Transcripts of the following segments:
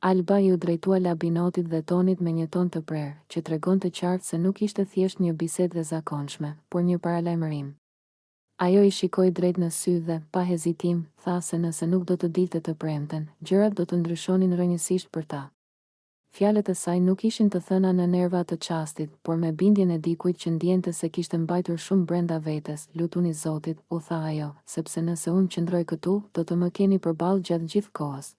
Alba ju drejtua Labinotit dhe Tonit me një ton të prerë, që tregon të qartë se nuk ishte thjesht një bisedë e zakonshme, por një paralajmërim. Ajo I shikoi drejt në sy dhe, pa hezitim, tha se nëse nuk do të dilte të premten, gjërat do të ndryshonin rrënjësisht për ta. Fjalët e saj nuk ishin të thëna në nerva të çastit, por me bindjen e dikujt që ndjente se kishte mbajtur shumë brenda vetes. Lutuni Zotit, u tha ajo, sepse nëse unë qëndroj këtu, do të më keni përballë gjatë gjithë kohës.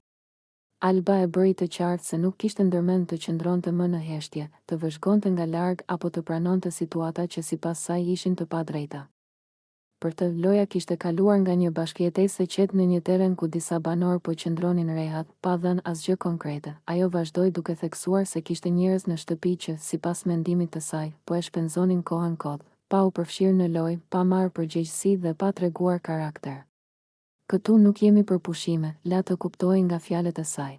Alba e bëri të qartë se nuk kishte ndërmend të qëndronte më në heshtje, të vëzhgonte nga larg apo të pranonte situata që sipas saj ishin të padrejta. Për të, loja kishte kaluar nga një bashkëjetesë e qetë në një teren ku disa banor po qëndronin rehat, pa dhënë asgjë konkrete. Ajo vazhdoi duke theksuar se kishte njerëz në shtëpi që, sipas mendimit të saj, po e shpenzonin kohën kot, pa u përfshirë në lojë, pa marrë përgjegjësi dhe pa treguar karakter. Këtu nuk jemi për pushime, la të kuptoj nga fjalët e saj.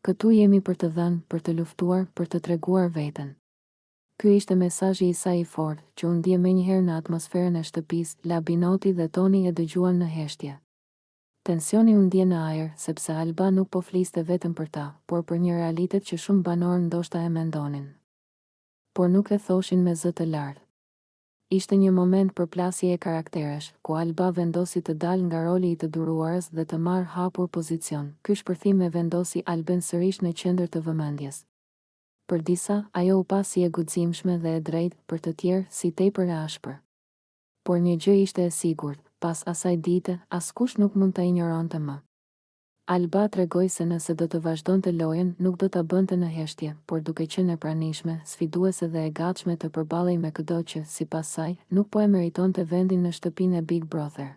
Këtu jemi për të dhënë, për të luftuar, për të treguar veten. Ky ishte mesazhi I saj I fortë, që u ndje menjëherë në atmosferën e shtëpisë. Labinoti dhe Toni e dëgjuan në heshtje. Tensioni u ndje në ajër, sepse Alba nuk po fliste vetëm për ta, por për një realitet që shumë banorë ndoshta e mendonin. Por nuk e thoshin me zë të lartë. Ishte një moment përplasje e karakteresh, ku Alba vendosi të dalë nga roli I të duruarës dhe të marrë hapur pozicion. Ky shpërthim e vendosi Alben sërish në qendër të vëmendjes. Për disa, ajo u pa si e guximshme dhe e drejtë, për të tjerë si tepër e ashpër. Por një gjë ishte e sigurt, pas asaj dite, askush nuk mund ta injoronte më. Alba tregoi se nëse do të vazhdonte lojën, nuk do ta bënte në heshtje, por duke qenë e pranishme, sfiduese dhe e gatshme të përballej me çdo që, sipas saj, nuk po e meritonte vendin në shtëpinë e Big Brother.